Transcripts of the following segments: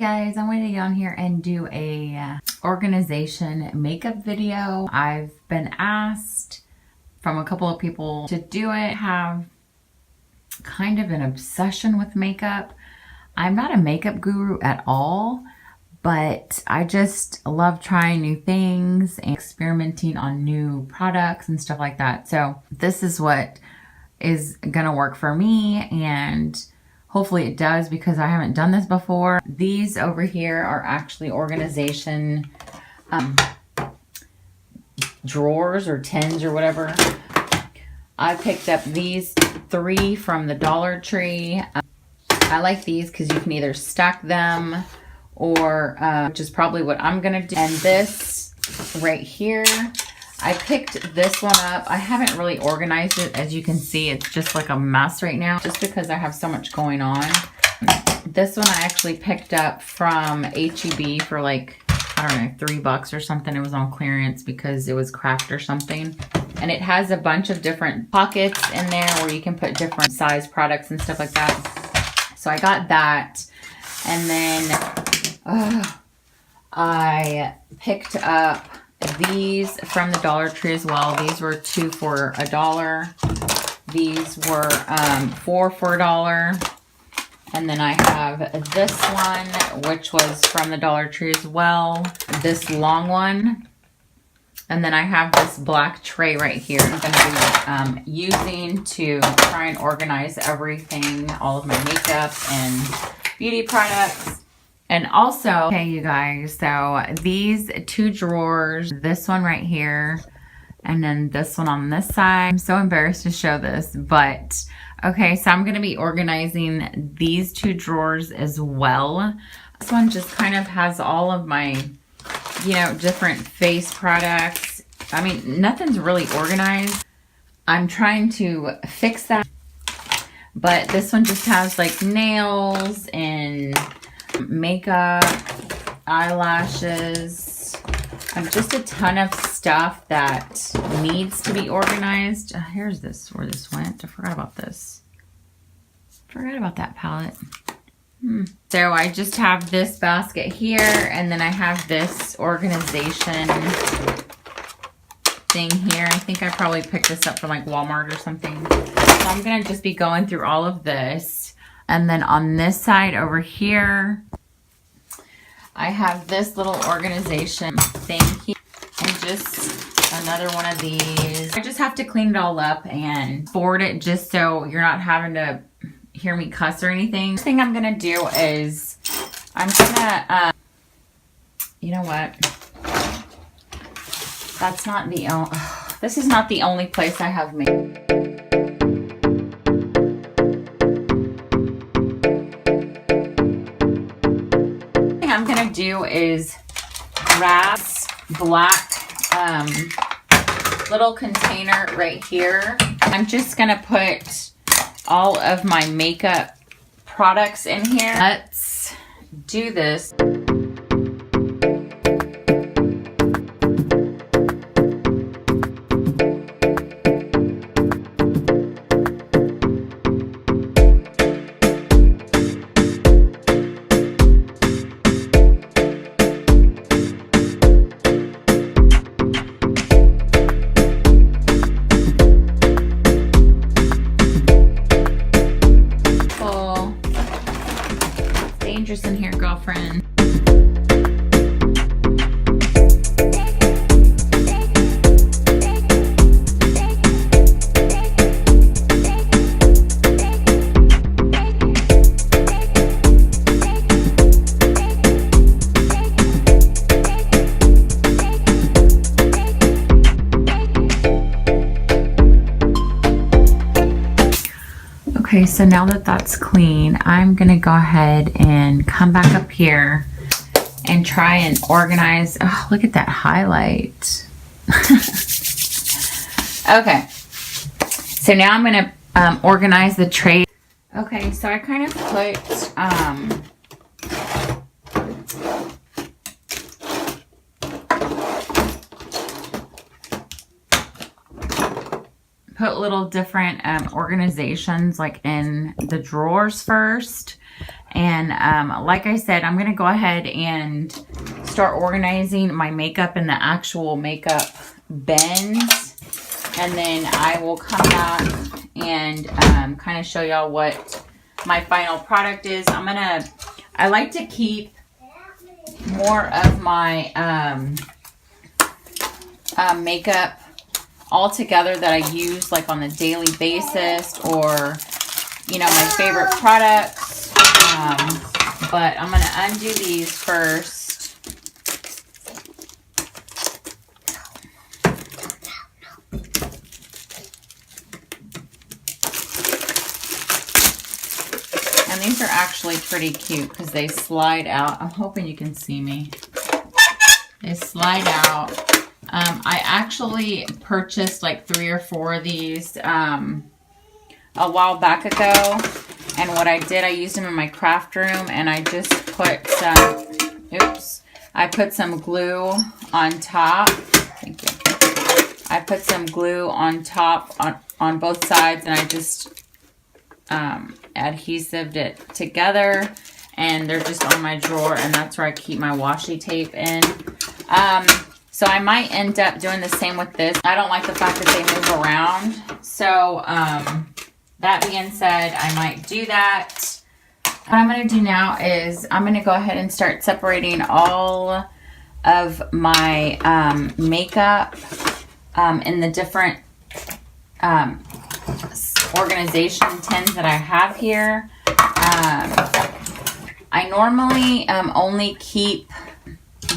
guys, I wanted to get on here and do a organization makeup video. I've been asked from a couple of people to do it. Have kind of an obsession with makeup. I'm not a makeup guru at all, but I just love trying new things and experimenting on new products and stuff like that. So this is what is gonna work for me, and hopefully it does, because I haven't done this before. These over here are actually organization drawers or tins or whatever. I picked up these 3 from the Dollar Tree. I like these because you can either stack them or, which is probably what I'm gonna do. And this right here, I picked this one up. I haven't really organized it. As you can see, it's just like a mess right now, just because I have so much going on. This one I actually picked up from H-E-B for like, I don't know, $3 or something. It was on clearance because it was cracked or something. And it has a bunch of different pockets in there where you can put different size products and stuff like that. So I got that. And then I picked up these from the Dollar Tree as well. These were 2 for $1. These were 4 for $1. And then I have this one, which was from the Dollar Tree as well. This long one. And then I have this black tray right here I'm going to be using to try and organize everything, all of my makeup and beauty products. And also, okay, you guys, so these 2 drawers, this one right here, and then this one on this side. I'm so embarrassed to show this, but okay, so I'm going to be organizing these 2 drawers as well. This one just kind of has all of my, you know, different face products. I mean, nothing's really organized. I'm trying to fix that, but this one just has like nails and makeup, eyelashes, just a ton of stuff that needs to be organized. Here's this, where this went. I forgot about this. Forgot about that palette. So I just have this basket here, and then I have this organization thing here. I think I probably picked this up from like Walmart or something. So I'm gonna just be going through all of this. And then on this side over here, I have this little organization thing here, and just another one of these. I just have to clean it all up and board it, just so you're not having to hear me cuss or anything. The thing I'm gonna do is I'm gonna, you know what? That's not the only, this is not the only place I have made. I'm gonna do is grab black little container right here. I'm just gonna put all of my makeup products in here. Let's do this. Dangerous in here, girlfriend. Okay, so now that that's clean, I'm gonna go ahead and come back up here and try and organize. Oh, look at that highlight. Okay, so now I'm gonna organize the tray. Okay, so I kind of put little different organizations like in the drawers first, And like I said, I'm going to go ahead and start organizing my makeup in the actual makeup bins. And then I will come back and kind of show y'all what my final product is. I like to keep more of my makeup all together that I use like on a daily basis, or, you know, my favorite products. But I'm going to undo these first. And these are actually pretty cute because they slide out. I'm hoping you can see me. They slide out. I actually purchased like 3 or 4 of these a while back ago. And what I did, I used them in my craft room, and I just put some, I put some glue on top. Thank you. I put some glue on top on both sides, and I just adhesived it together, and they're just on my drawer, and that's where I keep my washi tape in. So I might end up doing the same with this. I don't like the fact that they move around. So that being said, I might do that. What I'm going to do now is I'm going to go ahead and start separating all of my makeup in the different organization tins that I have here. I normally only keep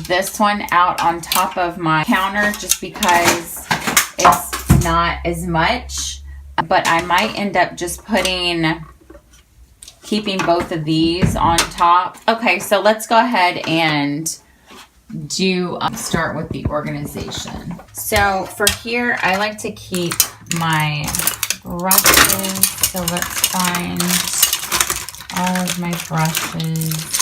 this one out on top of my counter just because it's not as much, but I might end up just keeping both of these on top. Okay, so let's go ahead and start with the organization. So for here, I like to keep my brushes. So let's find all of my brushes.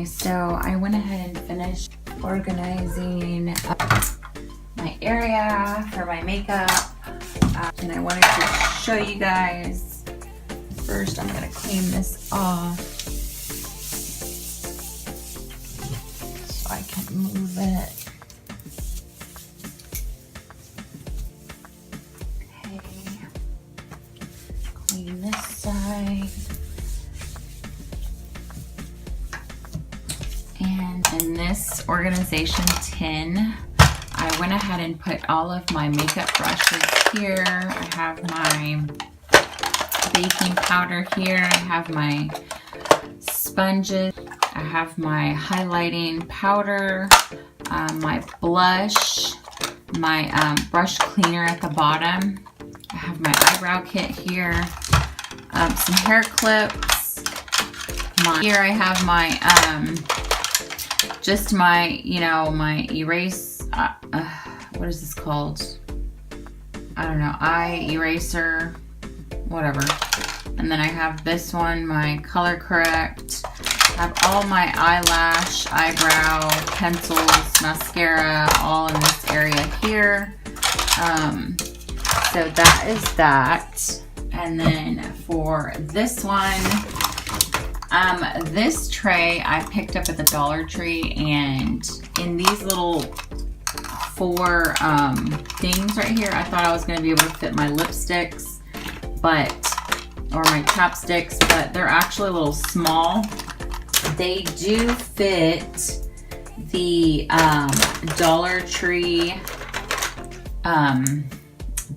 So I went ahead and finished organizing my area for my makeup, and I wanted to show you guys. First, I'm going to clean this off so I can move it. Okay, clean this side. And in this organization tin, I went ahead and put all of my makeup brushes here. I have my baking powder here. I have my sponges. I have my highlighting powder, my blush, my brush cleaner at the bottom. I have my eyebrow kit here, some hair clips. Here I have my just my, you know, my erase what is this called? I don't know, eye eraser, whatever. And then I have this one, my Color Correct. I have all my eyelash, eyebrow, pencils, mascara, all in this area here. So that is that. And then for this one, this tray I picked up at the Dollar Tree, and in these little 4 things right here, I thought I was going to be able to fit my lipsticks, or my chapsticks, but they're actually a little small. They do fit the Dollar Tree,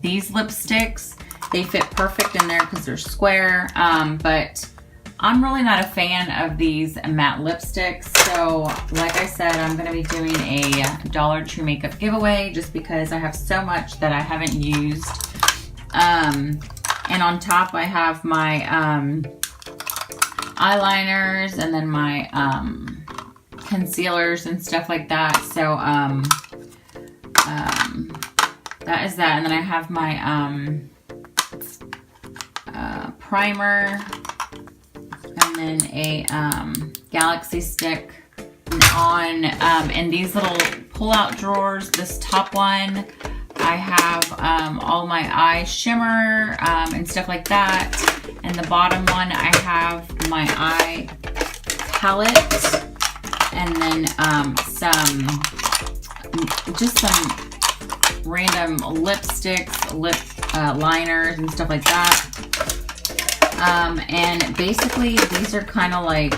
these lipsticks. They fit perfect in there because they're square, but I'm really not a fan of these matte lipsticks. So like I said, I'm going to be doing a Dollar Tree makeup giveaway just because I have so much that I haven't used. And on top I have my eyeliners and then my concealers and stuff like that. So that is that. And then I have my primer, and then a Galaxy stick. On in these little pull-out drawers, this top one, I have all my eye shimmer and stuff like that. And the bottom one, I have my eye palette, and then some random lipsticks, lip liners and stuff like that. And basically these are kind of like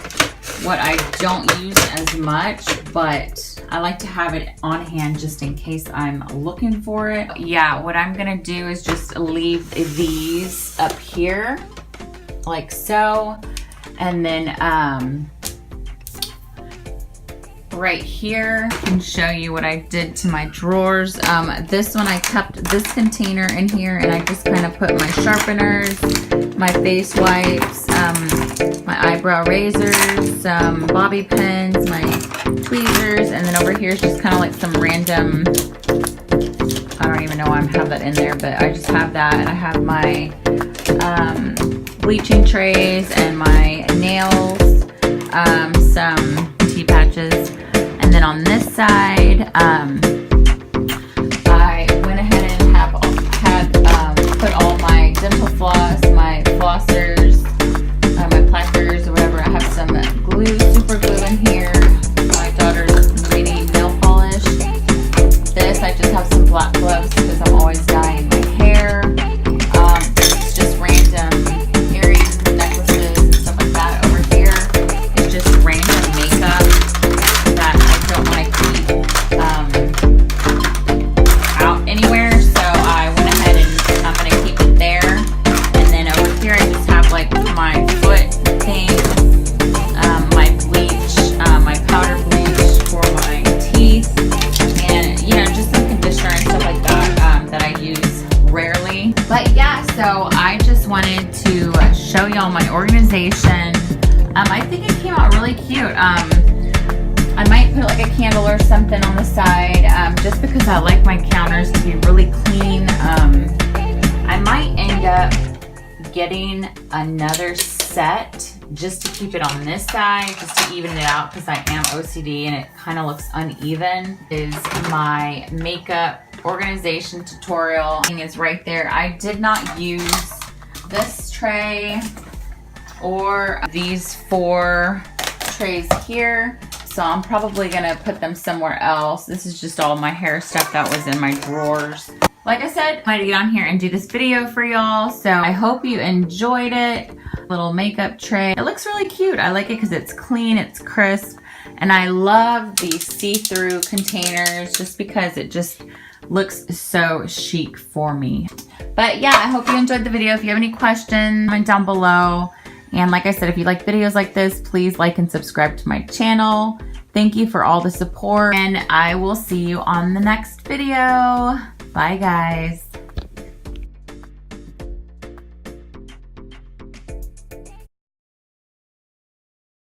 what I don't use as much, but I like to have it on hand just in case I'm looking for it. Yeah, what I'm gonna do is just leave these up here like so, and then right here I can show you what I did to my drawers. This one, I kept this container in here, and I just kind of put my sharpeners, my face wipes, my eyebrow razors, some bobby pins, my tweezers, and then over here is just kind of like some random, I don't even know why I have that in there, but I just have that. And I have my bleaching trays and my nails, some tea patches. And then on this side, I went ahead and put all my dental floss, my flossers, my plackers, or whatever. I have some glue, super glue in here. My daughter's reading nail polish. This, I just have some black gloves because I'm always dyeing my hair. It's just random earrings, necklaces, and stuff like that. Over here, it's just random makeup that I don't want to keep out anywhere. So I went ahead and I'm going to keep it there. And then over here, I just have like my foot things, my bleach, my powder bleach for my teeth, and you know, just some conditioner and stuff like that that I use rarely. But yeah, so I just wanted to show y'all my organization. I think it came out really cute. I might put like a candle or something on the side, just because I like my counters to be really clean. I might end up getting another set just to keep it on this side, just to even it out, because I am OCD and it kind of looks uneven. Is my makeup organization tutorial is right there. I did not use this tray or these 4 trays here, so I'm probably gonna put them somewhere else. This is just all my hair stuff that was in my drawers. Like I said, I wanted to get on here and do this video for y'all, so I hope you enjoyed it. Little makeup tray. It looks really cute. I like it because it's clean, it's crisp, and I love these see-through containers just because it just looks so chic for me. But yeah, I hope you enjoyed the video. If you have any questions, comment down below. And like I said, if you like videos like this, please like and subscribe to my channel. Thank you for all the support, and I will see you on the next video. Bye guys.